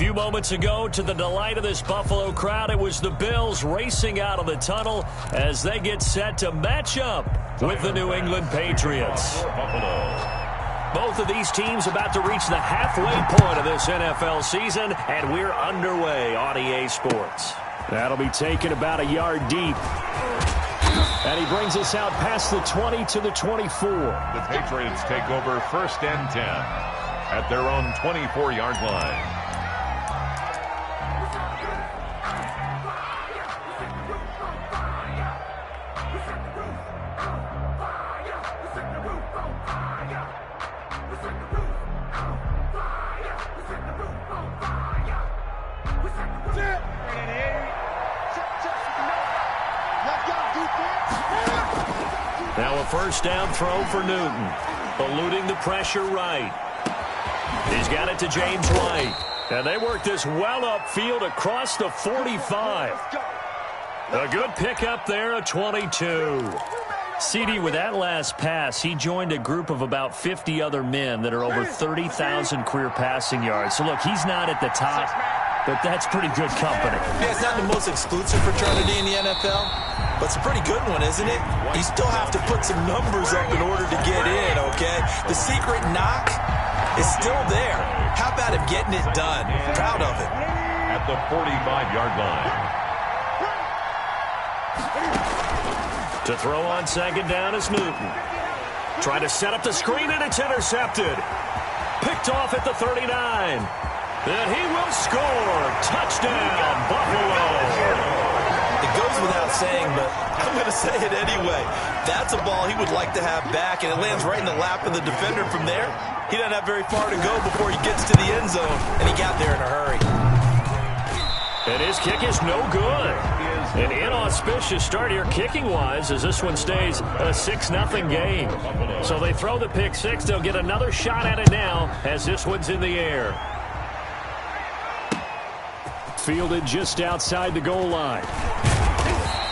few moments ago, to the delight of this Buffalo crowd, it was the Bills racing out of the tunnel as they get set to match up with the New England Patriots. Both of these teams about to reach the halfway point of this NFL season, and we're underway on EA Sports. That'll be taken about a yard deep. And he brings us out past the 20 to the 24. The Patriots take over 1st and 10 at their own 24-yard line. Now a first down throw for Newton. Eluding the pressure right. He's got it to James White. And they work this well upfield across the 45. A good pickup there at 22. CD, with that last pass, he joined a group of about 50 other men that are over 30,000 career passing yards. So, look, he's not at the top, but that's pretty good company. Yeah, it's not the most exclusive fraternity in the NFL, but it's a pretty good one, isn't it? You still have to put some numbers up in order to get in, okay? The secret knock is still there. How about him getting it done? Proud of it. At the 45-yard line. To throw on second down is Newton. Trying to set up the screen, and it's intercepted. Picked off at the 39. And he will score. Touchdown, Buffalo. It goes without saying, but I'm going to say it anyway. That's a ball he would like to have back, and it lands right in the lap of the defender from there. He doesn't have very far to go before he gets to the end zone, and he got there in a hurry. And his kick is no good. An inauspicious start here kicking-wise as this one stays a 6-0 game. So they throw the pick six. They'll get another shot at it now as this one's in the air. Fielded just outside the goal line.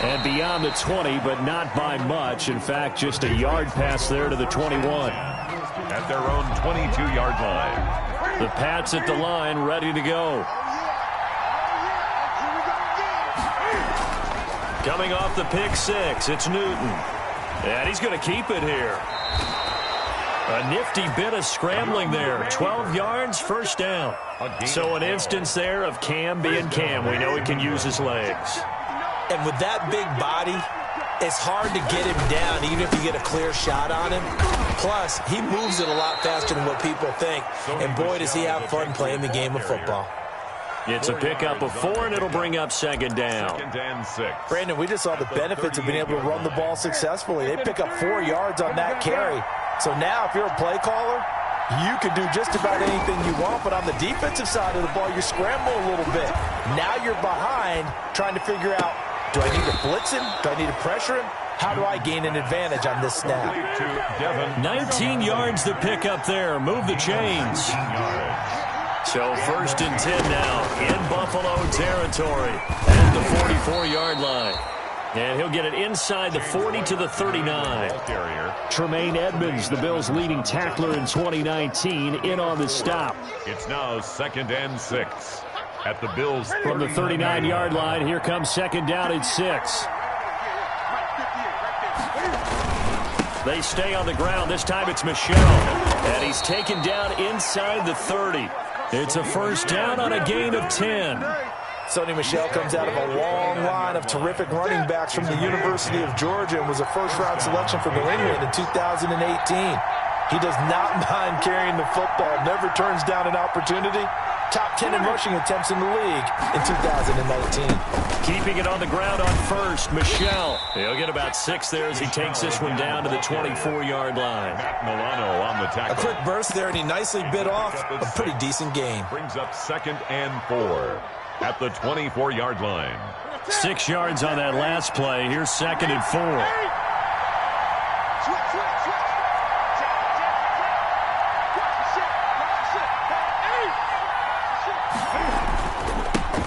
And beyond the 20, but not by much. In fact, just a yard pass there to the 21. At their own 22-yard line. The Pats at the line, ready to go. Coming off the pick six, it's Newton. And he's going to keep it here. A nifty bit of scrambling there. 12 yards, first down. So an instance there of Cam being Cam. We know he can use his legs. And with that big body, it's hard to get him down even if you get a clear shot on him. Plus, he moves it a lot faster than what people think. And boy, does he have fun playing the game of football. It's a pickup of 4, and it'll bring up second down. 2nd and 6. Brandon, we just saw the benefits of being able to run the ball successfully. They pick up 4 yards on that carry. So now, if you're a play caller, you can do just about anything you want. But on the defensive side of the ball, you scramble a little bit. Now you're behind trying to figure out, do I need to blitz him? Do I need to pressure him? How do I gain an advantage on this snap? 19 yards to pick up there. Move the chains. So 1st and 10 now in Buffalo territory at the 44-yard line. And he'll get it inside the 40 to the 39. Tremaine Edmonds, the Bills' leading tackler in 2019, in on the stop. It's now 2nd and 6 at the Bills' From the 39-yard line, here comes second down at 6. They stay on the ground. This time it's Michel. And he's taken down inside the 30. It's a first down on a gain of 10. Sonny Michel comes out of a long line of terrific running backs from the University of Georgia and was a first-round selection for New England in 2018. He does not mind carrying the football, never turns down an opportunity. Top 10 in rushing attempts in the league in 2019. Keeping it on the ground on first, Michel. He'll get about 6 there as he takes this one down to the 24-yard line. Milano on the tackle. A quick burst there, and he nicely bit off a pretty decent gain. Brings up 2nd and 4 at the 24-yard line. 6 yards on that last play. Here's 2nd and 4.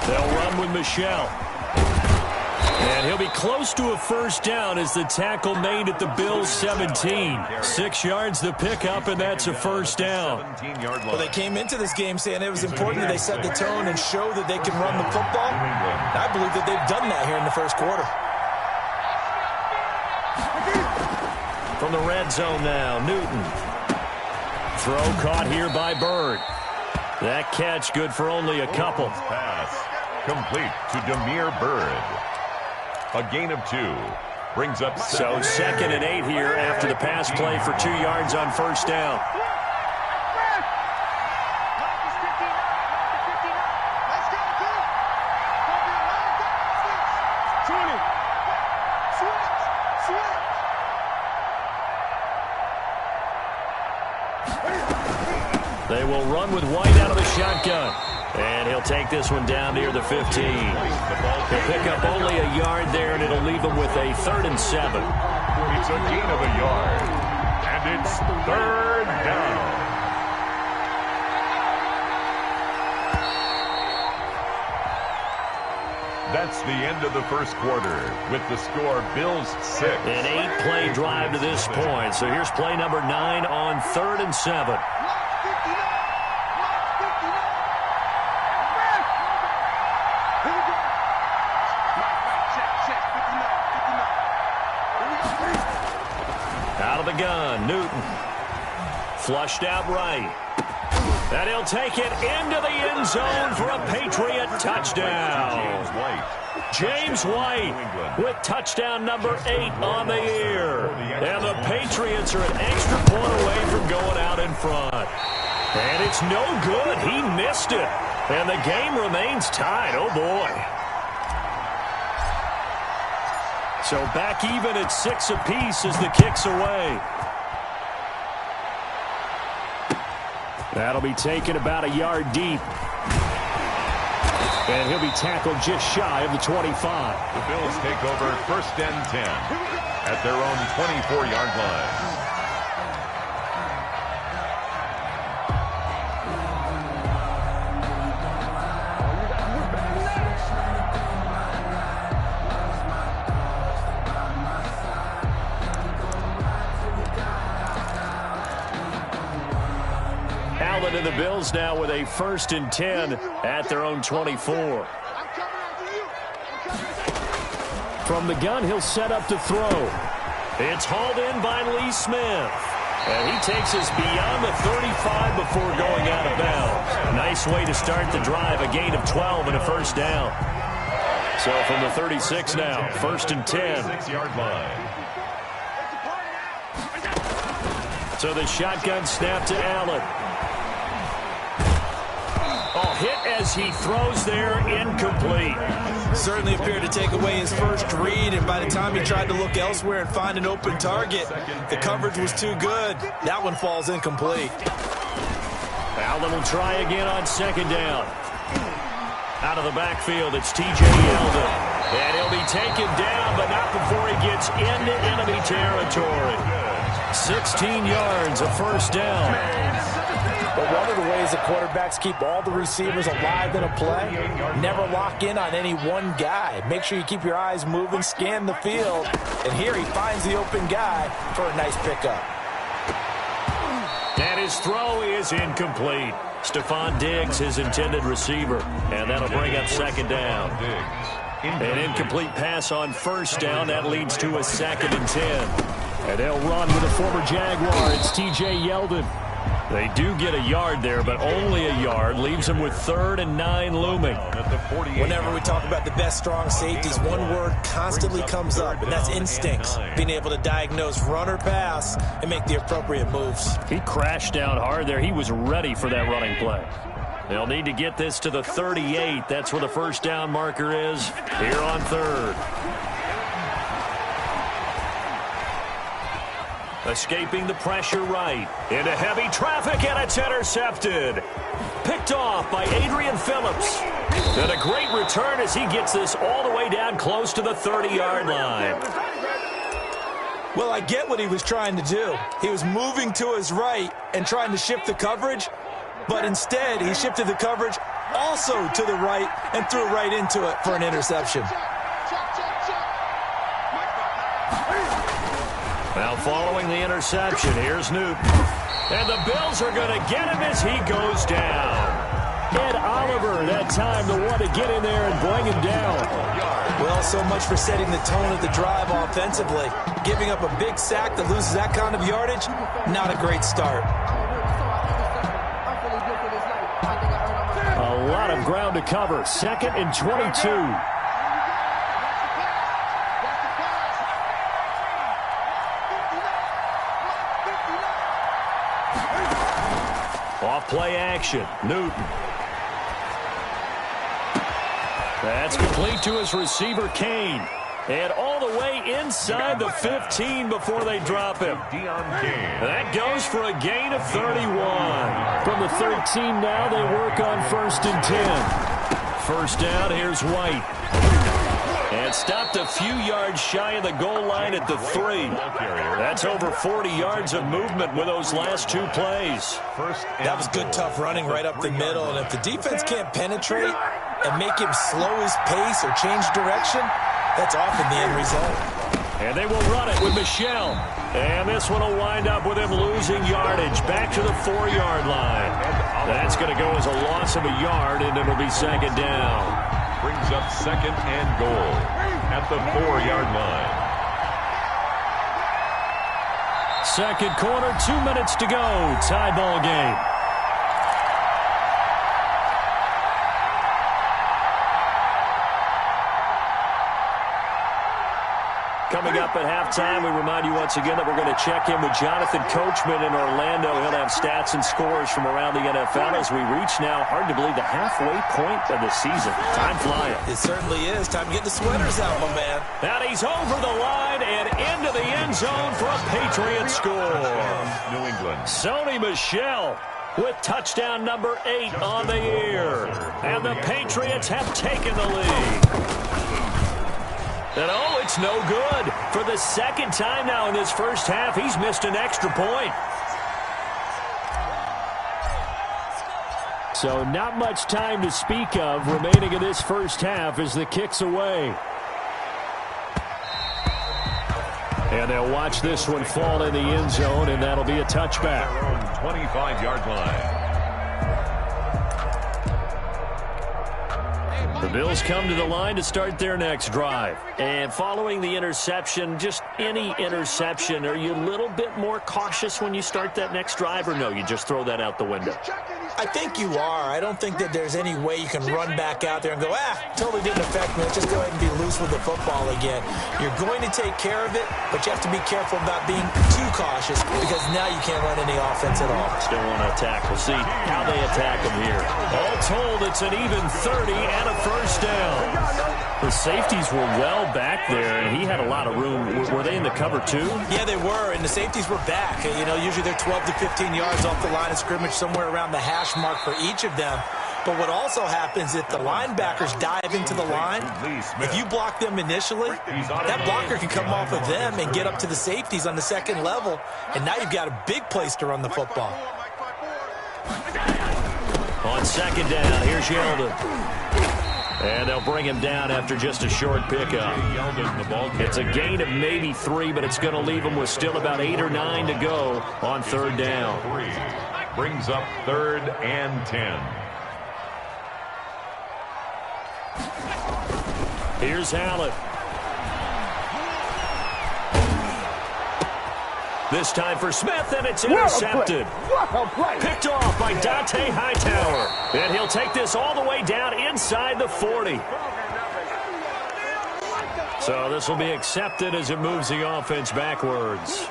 They'll run with Michel. And he'll be close to a first down as the tackle made at the Bills' 17. 6 yards the pickup, and that's a first down. Well, they came into this game saying it was important that they set the tone and show that they can run the football. And I believe that they've done that here in the first quarter. From the red zone now, Newton. Throw caught here by Bird. That catch good for only a couple. Pass complete to Demir Bird. A gain of 2. Brings up so 2nd and 8 here after the pass play for 2 yards on first down. They will run with White out of the shotgun. And he'll take this one down near the 15. He'll pick up only a yard there, and it'll leave him with a 3rd and 7. It's a gain of a yard. And it's 3rd down. That's the end of the first quarter with the score Bills 6. An 8-play drive to this point. So here's play number 9 on 3rd and 7. Out of the gun, Newton. Flushed out right. And he'll take it into the end zone for a Patriot touchdown. James White with touchdown number 8 on the year. And the Patriots are an extra point away from going out in front. And it's no good. He missed it. And the game remains tied. Oh, boy. So back even at 6 apiece as the kick's away. That'll be taken about a yard deep. And he'll be tackled just shy of the 25. The Bills take over 1st and 10 at their own 24-yard line. And the Bills now with a 1st and 10 at their own 24. From the gun, he'll set up to throw. It's hauled in by Lee Smith. And he takes us beyond the 35 before going out of bounds. Nice way to start the drive, a gain of 12 and a first down. So from the 36 now, 1st and 10. 6-yard line. So the shotgun snap to Allen. Hit as he throws there, incomplete. Certainly appeared to take away his first read, and by the time he tried to look elsewhere and find an open target, the coverage was too good. That one falls incomplete. Allen will try again on 2nd down. Out of the backfield, it's T.J. Yeldon. And he'll be taken down, but not before he gets into enemy territory. 16 yards, a first down. But one of the ways the quarterbacks keep all the receivers alive in a play, never lock in on any one guy. Make sure you keep your eyes moving, scan the field, and here he finds the open guy for a nice pickup. And his throw is incomplete. Stephon Diggs, his intended receiver, and that'll bring up 2nd down. An incomplete pass on 1st down. That leads to a 2nd and 10. And they'll run with a former Jaguar. It's T.J. Yeldon. They do get a yard there, but only a yard. Leaves them with 3rd and 9 looming. Whenever we talk about the best strong safeties, one word constantly comes up, and that's instincts. Being able to diagnose run or pass and make the appropriate moves. He crashed down hard there. He was ready for that running play. They'll need to get this to the 38. That's where the first down marker is here on 3rd. Escaping the pressure right. Into heavy traffic, and it's intercepted. Picked off by Adrian Phillips. And a great return as he gets this all the way down close to the 30-yard line. Well, I get what he was trying to do. He was moving to his right and trying to shift the coverage, but instead he shifted the coverage also to the right and threw right into it for an interception. Now following the interception, here's Newton. And the Bills are going to get him as he goes down. Ed Oliver, that time, the one to get in there and bring him down. Well, so much for setting the tone of the drive offensively. Giving up a big sack that loses that kind of yardage, not a great start. A lot of ground to cover. 2nd and 22. Off play action. Newton. That's complete to his receiver, Kane. And all the way inside the 15 before they drop him. That goes for a gain of 31. From the 13 now, they work on 1st and 10. First down, here's White. And stopped a few yards shy of the goal line at the 3. That's over 40 yards of movement with those last 2 plays. That was good, tough running right up the middle. And if the defense can't penetrate and make him slow his pace or change direction, that's often the end result. And they will run it with Michel. And this one will wind up with him losing yardage back to the 4-yard line. That's going to go as a loss of a yard, and it'll be 2nd down. Brings up 2nd and goal at the 4-yard line. 2nd quarter, 2 minutes to go. Tie ball game. Coming up at halftime, we remind you once again that we're going to check in with Jonathan Coachman in Orlando. He'll have stats and scores from around the NFL as we reach now, hard to believe, the halfway point of the season. Time flying. It certainly is. Time to get the sweaters out, my man. And he's over the line and into the end zone for a Patriot score. New England. Sony Michel with touchdown number 8 on the year. And the Patriots have taken the lead. And oh, it's no good. For the 2nd time now in this first half, he's missed an extra point. So not much time to speak of remaining in this first half as the kick's away. And they'll watch this one fall in the end zone, and that'll be a touchback. 25-yard line. The Bills come to the line to start their next drive. And following the interception, just any interception, are you a little bit more cautious when you start that next drive, or no, you just throw that out the window? I think you are. I don't think that there's any way you can run back out there and go, totally didn't affect me. Let's just go ahead and be loose with the football again. You're going to take care of it, but you have to be careful about being too cautious because now you can't run any offense at all. Still want to attack. We'll see how they attack them here. All told, it's an even 30 and a first down. The safeties were well back there, and he had a lot of room. Were they in the cover too? Yeah, they were, and the safeties were back. You know, usually they're 12 to 15 yards off the line of scrimmage, somewhere around the hash mark for each of them. But what also happens if the linebackers dive into the line, if you block them initially, that blocker can come off of them and get up to the safeties on the 2nd level, and now you've got a big place to run the football. On 2nd down, here's Yeldon. And they'll bring him down after just a short pickup. It's a gain of maybe 3, but it's going to leave him with still about 8 or 9 to go on 3rd down. Brings up 3rd and 10. Here's Allen. This time for Smith, and it's intercepted. Picked off by Dante Hightower. And he'll take this all the way down inside the 40. So this will be accepted as it moves the offense backwards.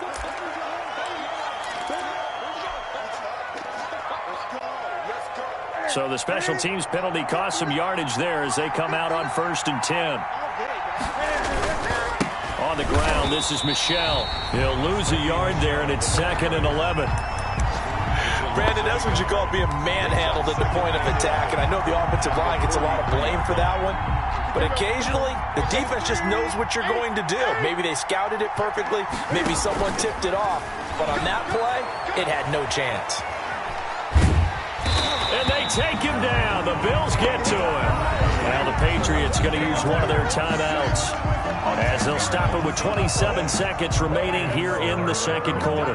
So the special teams penalty cost some yardage there as they come out on 1st and 10. On the ground, this is Michel. He'll lose a yard there, and it's 2nd and 11. Brandon, that's what you call being manhandled at the point of attack, and I know the offensive line gets a lot of blame for that one, but occasionally the defense just knows what you're going to do. Maybe they scouted it perfectly, maybe someone tipped it off, but on that play, it had no chance. And they take him down. The Bills get to him. Well, the Patriots going to use one of their timeouts, as they'll stop it with 27 seconds remaining here in the second quarter.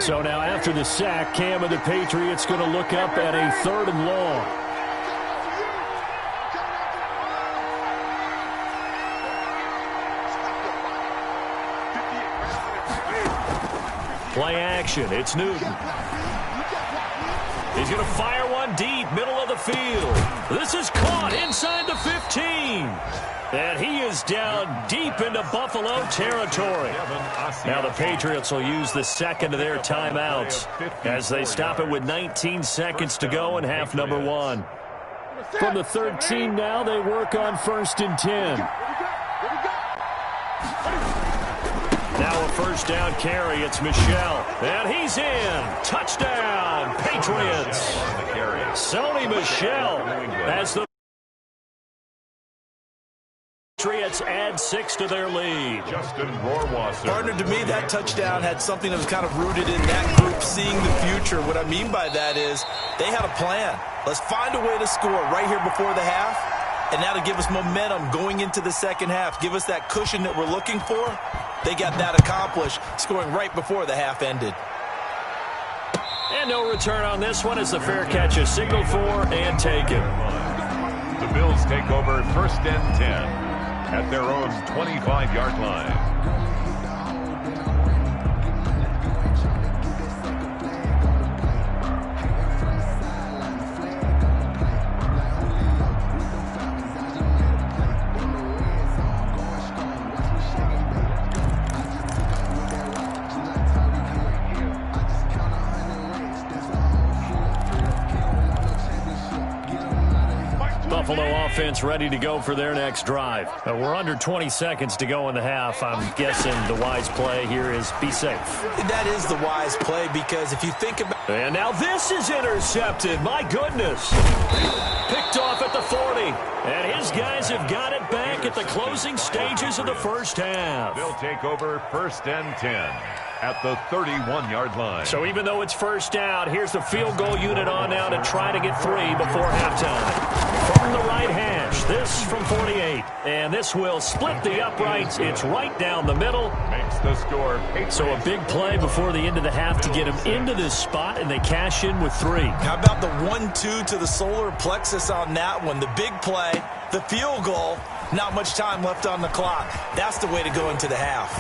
So now after the sack, Cam and the Patriots going to look up at a 3rd and long. Play action. It's Newton. He's going to fire one deep, middle of the field. This is caught inside the 15. And he is down deep into Buffalo territory. Now the Patriots will use the second of their timeouts as they stop it with 19 seconds to go in half number 1. From the 13 now, they work on 1st and 10. Now a first down carry. It's Michel. And he's in. Touchdown, Patriots. Sony Michel as the Patriots add 6 to their lead. Justin Rohrwasser. Partner, to me, that touchdown had something that was kind of rooted in that group seeing the future. What I mean by that is they had a plan. Let's find a way to score right here before the half, and that'll give us momentum going into the second half. Give us that cushion that we're looking for. They got that accomplished, scoring right before the half ended. And no return on this one as the fair catch is signaled for and taken. The Bills take over 1st and 10 at their own 25-yard line. Buffalo offense ready to go for their next drive. We're under 20 seconds to go in the half. I'm guessing the wise play here is be safe. That is the wise play because if you think about... And now this is intercepted. My goodness. Picked off at the 40. And his guys have got it back at the closing stages of the first half. They'll take over 1st and 10 at the 31-yard line. So even though it's first down, here's the field goal unit on now to try to get 3 before halftime. From the right hash, this from 48. And this will split the uprights. It's right down the middle. Makes the score. So a big play before the end of the half to get them into this spot, and they cash in with 3. How about the 1-2 to the solar plexus on that one? The big play, the field goal, not much time left on the clock. That's the way to go into the half.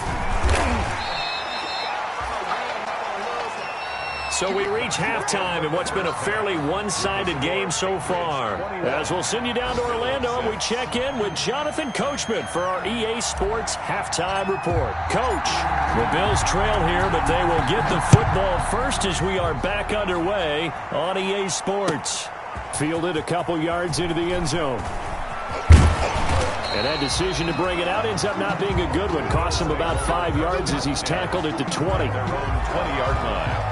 So we reach halftime in what's been a fairly one-sided game so far. As we'll send you down to Orlando, we check in with Jonathan Coachman for our EA Sports Halftime Report. Coach, the Bills trail here, but they will get the football first as we are back underway on EA Sports. Fielded a couple yards into the end zone. And that decision to bring it out ends up not being a good one. Costs him about 5 yards as he's tackled at the 20. 20-yard line.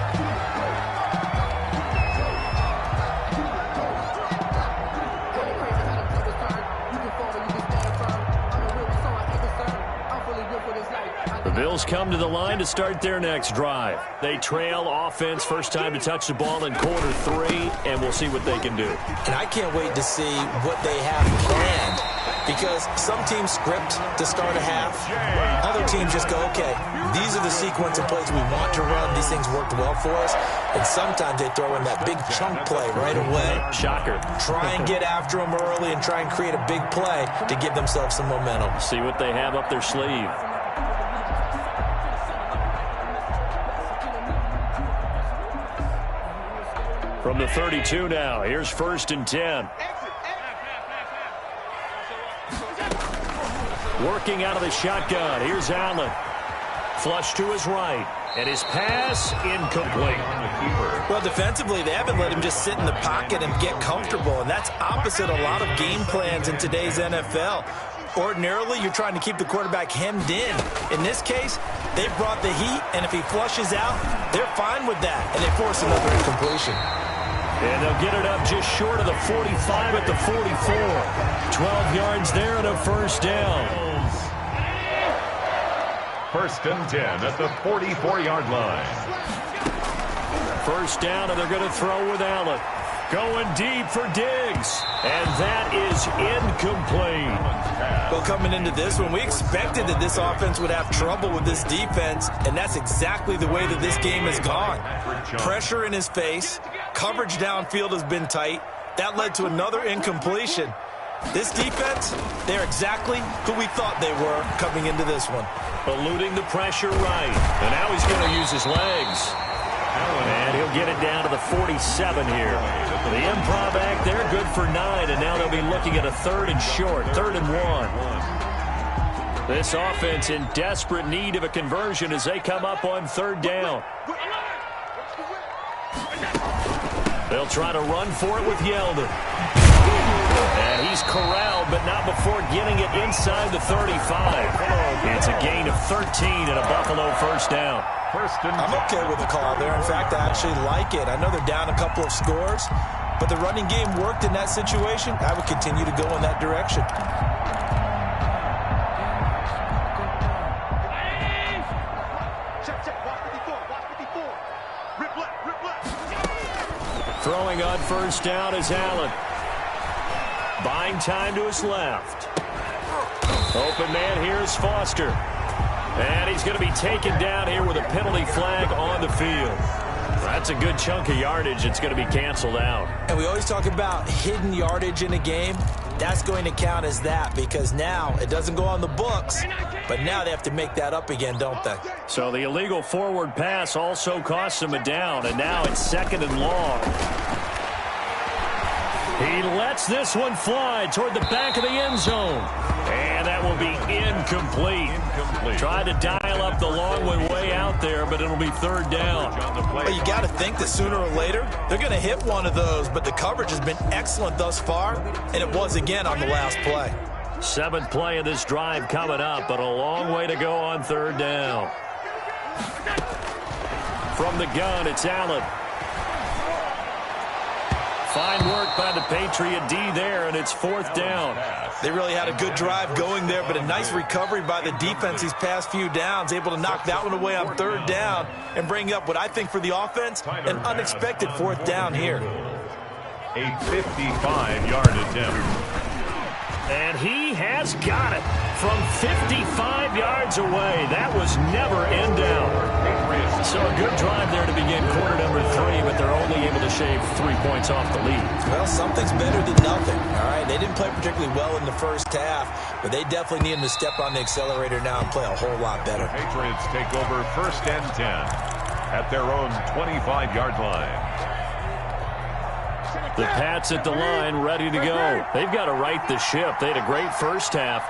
Bills come to the line to start their next drive. They trail offense, first time to touch the ball in quarter 3, and we'll see what they can do. And I can't wait to see what they have planned, because some teams script to start a half. Other teams just go, okay, these are the sequence of plays we want to run. These things worked well for us. And sometimes they throw in that big chunk play right away. Shocker. Try and get after them early and try and create a big play to give themselves some momentum. See what they have up their sleeve. From the 32 now, here's 1st and 10. Working out of the shotgun, here's Allen. Flush to his right, and his pass incomplete. Well, defensively, they haven't let him just sit in the pocket and get comfortable, and that's opposite a lot of game plans in today's NFL. Ordinarily, you're trying to keep the quarterback hemmed in. In this case, they brought the heat, and if he flushes out, they're fine with that, and they force another incompletion. And they'll get it up just short of the 45 at the 44. 12 yards there and a first down. 1st and 10 at the 44-yard line. First down, and they're going to throw with Allen. Going deep for Diggs. legs, and that is incomplete. Well, coming into this one, we expected that this offense would have trouble with this defense, and that's exactly the way that this game has gone. Pressure in his face, coverage downfield has been tight. That led to another incompletion. This defense, they're exactly who we thought they were coming into this one. Eluding the pressure right, and now he's going to use his legs. And he'll get it down to the 47 here. The improv act, they're good for 9, and now they'll be looking at a 3rd and short, 3rd and 1. This offense in desperate need of a conversion as they come up on 3rd down. They'll try to run for it with Yeldon. And he's corralled, but not before getting it inside the 35. It's a gain of 13 and a Buffalo first down. I'm okay with the call there. In fact, I actually like it. I know they're down a couple of scores, but the running game worked in that situation. I would continue to go in that direction. Throwing on first down is Allen. Buying time to his left. Open man here is Foster. And he's going to be taken down here with a penalty flag on the field. That's a good chunk of yardage. It's going to be canceled out. And we always talk about hidden yardage in a game. That's going to count as that because now it doesn't go on the books, but now they have to make that up again, don't they? So the illegal forward pass also costs him a down, and now it's 2nd and long. He lets this one fly toward the back of the end zone. And that will be incomplete. Tried to dial up the long one way out there, but it'll be 3rd down. Well, you got to think that sooner or later, they're going to hit one of those, but the coverage has been excellent thus far, and it was again on the last play. 7th play of this drive coming up, but a long way to go on 3rd down. From the gun, it's Allen. Fine work by the Patriot D there, and it's 4th down. They really had a good drive going there, but a nice recovery by the defense these past few downs, able to knock that one away on 3rd down and bring up what I think for the offense, an unexpected 4th down here. A 55-yard attempt. And he has got it from 55 yards away. That was never in doubt. So a good drive there to begin quarter number 3, but they're only able to shave 3 points off the lead. Well, something's better than nothing, all right? They didn't play particularly well in the first half, but they definitely need them to step on the accelerator now and play a whole lot better. Patriots take over 1st and 10 at their own 25-yard line. The Pats at the line, ready to go. They've got to right the ship. They had a great first half,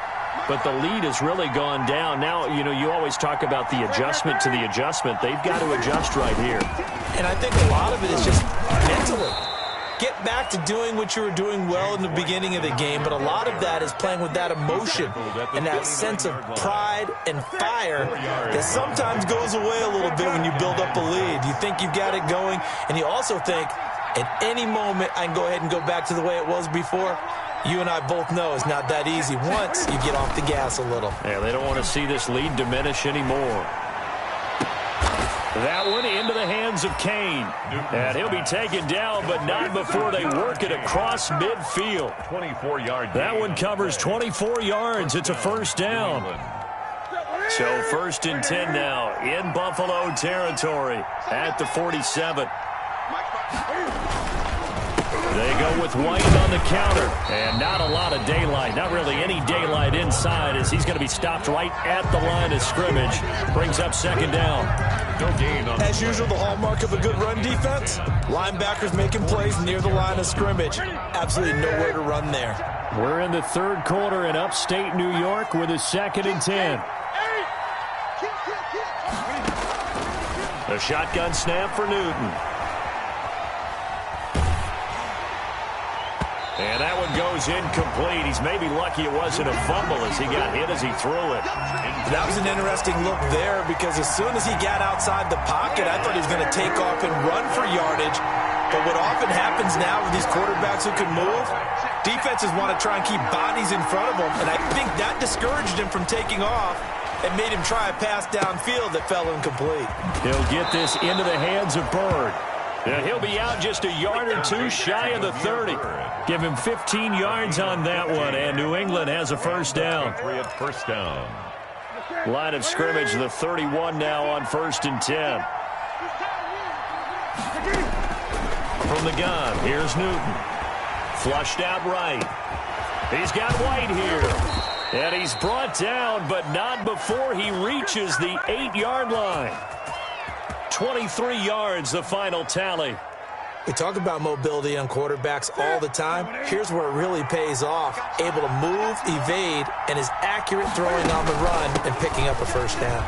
but the lead has really gone down. Now, you know, you always talk about the adjustment to the adjustment. They've got to adjust right here. And I think a lot of it is just mentally. Get back to doing what you were doing well in the beginning of the game, but a lot of that is playing with that emotion and that sense of pride and fire that sometimes goes away a little bit when you build up a lead. You think you've got it going, and you also think, at any moment, I can go ahead and go back to the way it was before. You and I both know it's not that easy once you get off the gas a little. Yeah, they don't want to see this lead diminish anymore. That one into the hands of Kane. And he'll be taken down, but not before they work it across midfield. 24-yard. That one covers 24 yards. It's a 1st down. So 1st and 10 now in Buffalo territory at the 47. They go with White on the counter, and not a lot of daylight, not really any daylight inside as he's going to be stopped right at the line of scrimmage. Brings up 2nd down. No gain on As usual, the hallmark of a good run defense, linebackers making plays near the line of scrimmage. Absolutely nowhere to run there. We're in the 3rd quarter in upstate New York with a 2nd and 10. A shotgun snap for Newton. And that one goes incomplete. He's maybe lucky it wasn't a fumble as he got hit as he threw it. That was an interesting look there because as soon as he got outside the pocket, I thought he was going to take off and run for yardage. But what often happens now with these quarterbacks who can move, defenses want to try and keep bodies in front of them. And I think that discouraged him from taking off and made him try a pass downfield that fell incomplete. He'll get this into the hands of Bird. And he'll be out just a yard or two shy of the 30. Give him 15 yards on that one, and New England has a first down. First down. Line of scrimmage, the 31 now on 1st and 10. From the gun, here's Newton. Flushed out right. He's got White here. And he's brought down, but not before he reaches the 8-yard line. 23 yards, the final tally. We talk about mobility on quarterbacks all the time. Here's where it really pays off. Able to move, evade, and is accurate throwing on the run and picking up a first down.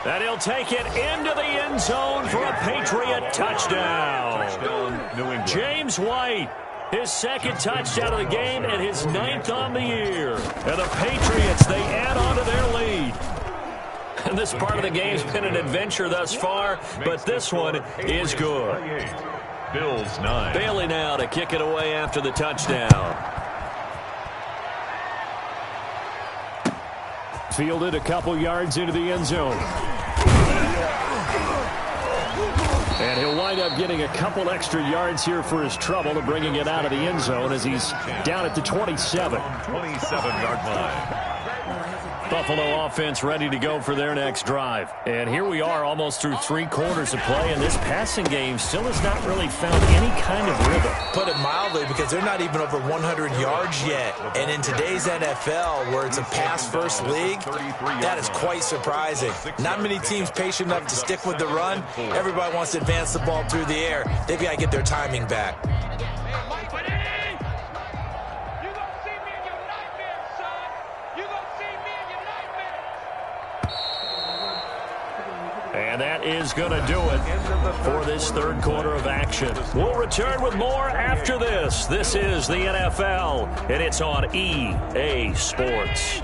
And he'll take it into the end zone for a Patriot touchdown. New England. James White, his second touchdown of the game and his 9th on the year. And the Patriots, they add on to their lead. And this part of the game's been an adventure thus far, but this one is good. Bills 9. Bailey now to kick it away after the touchdown. Fielded a couple yards into the end zone. And he'll wind up getting a couple extra yards here for his trouble and bringing it out of the end zone as he's down at the 27. 27-yard line. Buffalo offense ready to go for their next drive. And here we are almost through 3 quarters of play, and this passing game still has not really found any kind of rhythm. Put it mildly, because they're not even over 100 yards yet. And in today's NFL, where it's a pass-first league, that is quite surprising. Not many teams patient enough to stick with the run. Everybody wants to advance the ball through the air. They've got to get their timing back. And that is going to do it for this third quarter of action. We'll return with more after this. This is the NFL, and it's on EA Sports.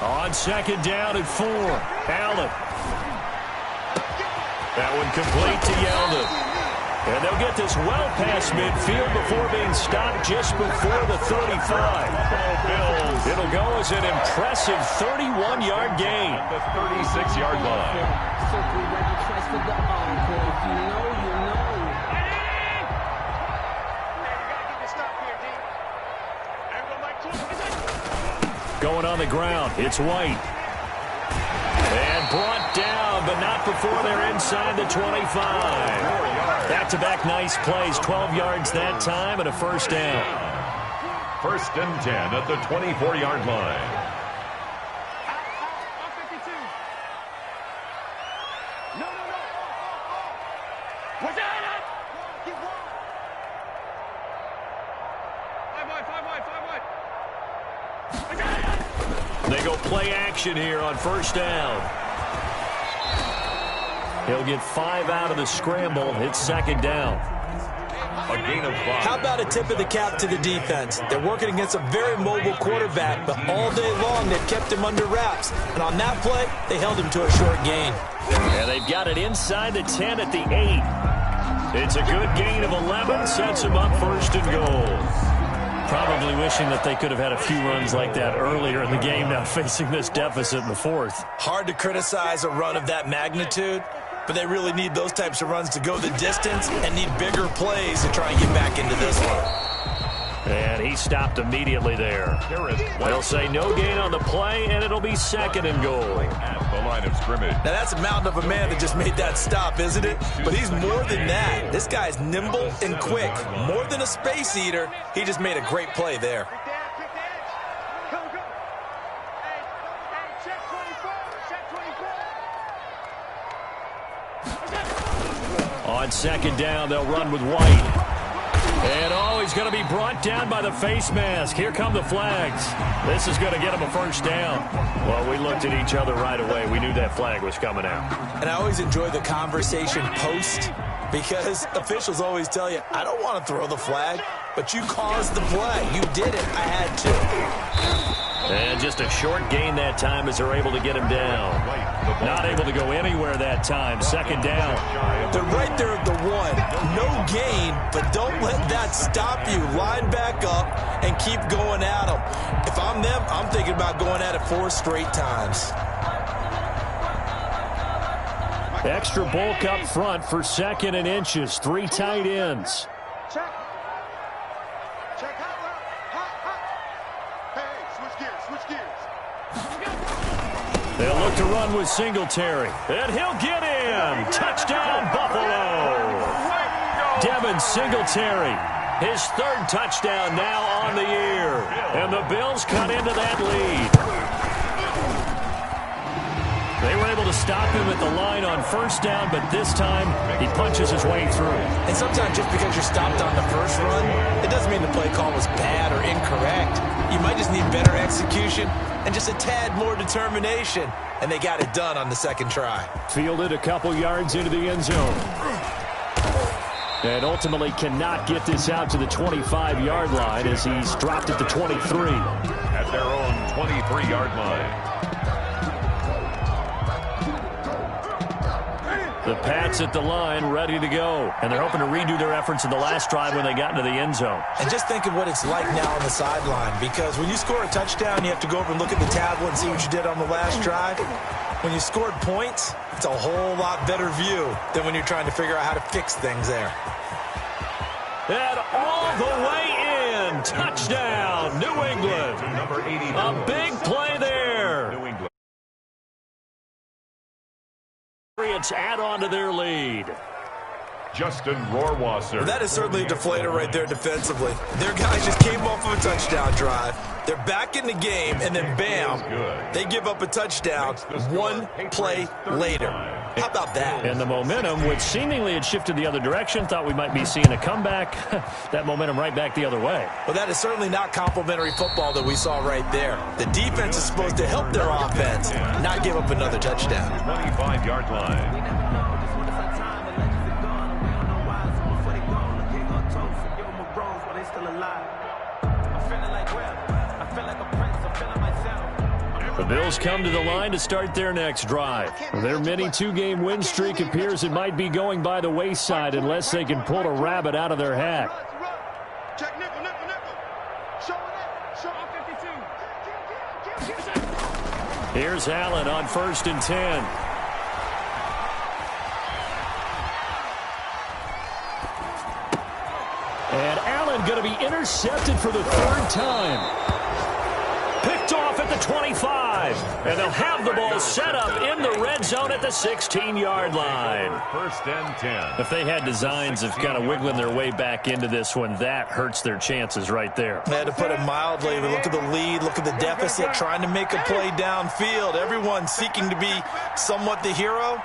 On second down and 4, Allen. That one complete to Yeldon. And they'll get this well past midfield before being stopped just before the 35. It'll go as an impressive 31-yard gain. The 36-yard line. Going on the ground, it's White. And brought down, but not before they're inside the 25. Back-to-back nice plays, 12 yards that time and a first down. 1st and 10 at the 24-yard line. They go play action here on first down. He'll get 5 out of the scramble. It's second down. A gain of 5. How about a tip of the cap to the defense? They're working against a very mobile quarterback, but all day long they've kept him under wraps. And on that play, they held him to a short gain. And they've got it inside the 10 at the 8. It's a good gain of 11. Sets him up 1st and goal. Probably wishing that they could have had a few runs like that earlier in the game, now facing this deficit in the 4th. Hard to criticize a run of that magnitude, but they really need those types of runs to go the distance and need bigger plays to try and get back into this one. And he stopped immediately there. They'll say no gain on the play, and it'll be 2nd and goal. At the line of scrimmage. Now, that's a mountain of a man that just made that stop, isn't it? But he's more than that. This guy's nimble and quick. More than a space eater, he just made a great play there. On second down, they'll run with White. And, he's going to be brought down by the face mask. Here come the flags. This is going to get him a first down. Well, we looked at each other right away. We knew that flag was coming out. And I always enjoy the conversation post, because officials always tell you, I don't want to throw the flag, but you caused the play. You did it. I had to. And just a short gain that time as they're able to get him down. Not able to go anywhere that time. Second down. They're right there at the 1. No gain, but don't let that stop you. Line back up and keep going at them. If I'm them, I'm thinking about going at it 4 straight times. Extra bulk up front for 2nd and inches. 3 tight ends. Check. Check. Hot. Hey, switch gears. They'll look to run with Singletary. And he'll get in. Touchdown, Buffalo. Devin Singletary. His 3rd touchdown now on the year. And the Bills cut into that lead. They were able to stop him at the line on 1st down, but this time he punches his way through. And sometimes just because you're stopped on the first run, it doesn't mean the play call was bad or incorrect. You might just need better execution and just a tad more determination. And they got it done on the 2nd try. Fielded a couple yards into the end zone. And ultimately cannot get this out to the 25-yard line as he's dropped at the 23. At their own 23-yard line. The Pats at the line, ready to go. And they're hoping to redo their efforts in the last drive when they got into the end zone. And just think of what it's like now on the sideline, because when you score a touchdown, you have to go over and look at the tablet and see what you did on the last drive. When you scored points, it's a whole lot better view than when you're trying to figure out how to fix things there. And all the way in. Touchdown, New England. A big play there. New England. Patriots add on to their lead. Justin Rohrwasser. Well, that is certainly a deflator right there defensively. Their guys just came off of a touchdown drive. They're back in the game, and then bam, they give up a touchdown 1 play later. How about that? And the momentum, which seemingly had shifted the other direction, thought we might be seeing a comeback. That momentum right back the other way. Well, that is certainly not complimentary football that we saw right there. The defense is supposed to help their offense, not give up another touchdown. 25-yard line. The Bills come to the line to start their next drive. Their mini 2-game win streak appears it might be going by the wayside unless they can pull a rabbit out of their hat. Check nickel. Show it. Here's Allen on 1st and 10. And Allen going to be intercepted for the 3rd time. Picked off at the 25. And they'll have the ball set up in the red zone at the 16-yard line. 1st and 10. If they had designs of kind of wiggling their way back into this one, that hurts their chances right there. They had to put it mildly. Look at the lead. Look at the deficit. Trying to make a play downfield. Everyone seeking to be somewhat the hero.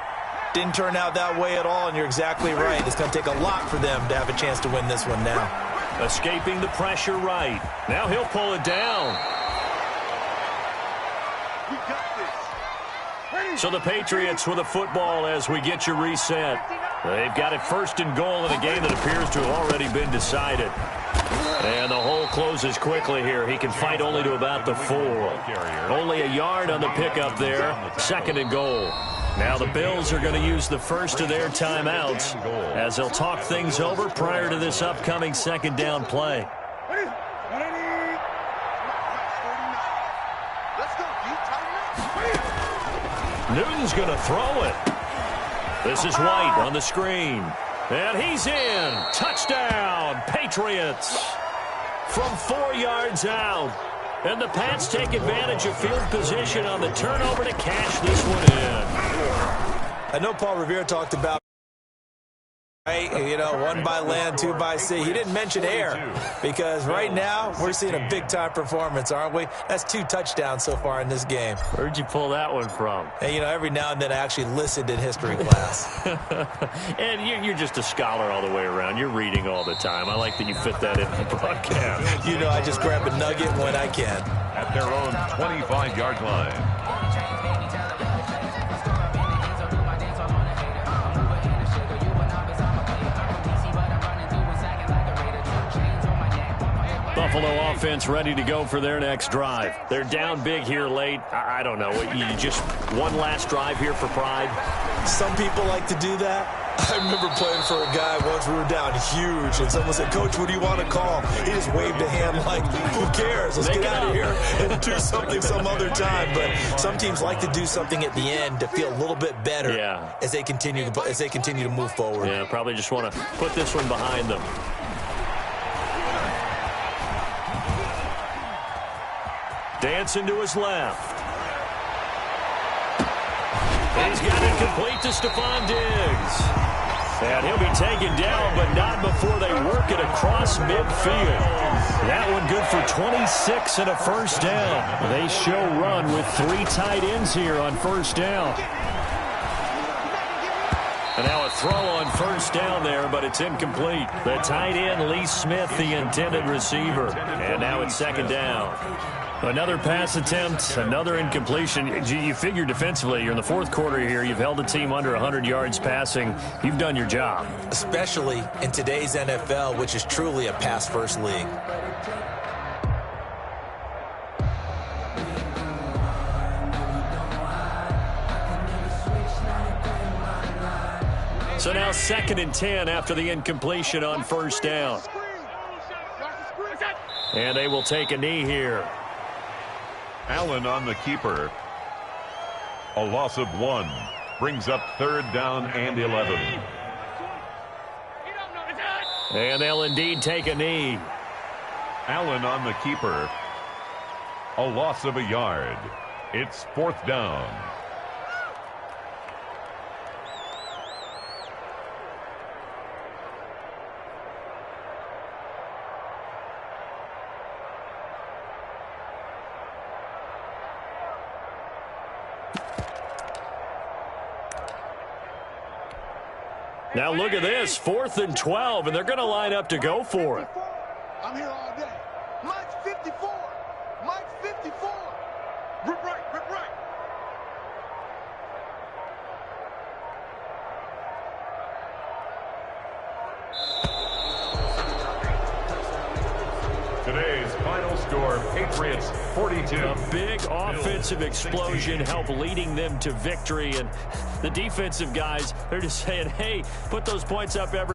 Didn't turn out that way at all, and you're exactly right. It's going to take a lot for them to have a chance to win this one now. Escaping the pressure right. Now he'll pull it down. So the Patriots with a football as we get you reset. They've got it 1st and goal in a game that appears to have already been decided. And the hole closes quickly here. He can fight only to about the 4. Only a yard on the pickup there. 2nd and goal. Now the Bills are going to use the first of their timeouts as they'll talk things over prior to this upcoming 2nd down play. Newton's going to throw it. This is White on the screen. And he's in. Touchdown, Patriots. From 4 yards out. And the Pats take advantage of field position on the turnover to cash this one in. I know Paul Revere talked about, right, 1 by land, 2 by sea. He didn't mention air because right now we're seeing a big-time performance, aren't we? That's 2 touchdowns so far in this game. Where'd you pull that one from? And, every now and then I actually listened in history class. And you're just a scholar all the way around. You're reading all the time. I like that you fit that in the broadcast. I just grab a nugget when I can. At their own 25-yard line. Buffalo offense ready to go for their next drive. They're down big here late. I don't know. You just one last drive here for pride? Some people like to do that. I remember playing for a guy once. We were down huge, and someone said, "Coach, what do you want to call?" He just waved a hand like, "Who cares? Let's get out of here and do something some other time." But some teams like to do something at the end to feel a little bit better as they continue to move forward. Yeah, probably just want to put this one behind them. Dancing to his left. He's got it complete to Stephon Diggs. And he'll be taken down, but not before they work it across midfield. That one good for 26 and a first down. They show run with 3 tight ends here on first down. And now a throw on first down there, but it's incomplete. The tight end, Lee Smith, the intended receiver. And now it's second down. Another pass attempt, another incompletion. You figure defensively, you're in the fourth quarter here. You've held the team under 100 yards passing. You've done your job. Especially in today's NFL, which is truly a pass-first league. So now 2nd and 10 after the incompletion on first down. And they will take a knee here. Allen on the keeper. A loss of 1 brings up 3rd down and 11. And they'll indeed take a knee. Allen on the keeper. A loss of a yard. It's 4th down. Now look at this, 4th and 12, and they're going to line up to go for it. I'm here all day. Mike's 54. Mike's 54. Rip right, rip right. Today's final score, Patriots 42. A big offensive explosion helped leading them to victory, and the defensive guys, they're just saying, hey, put those points up every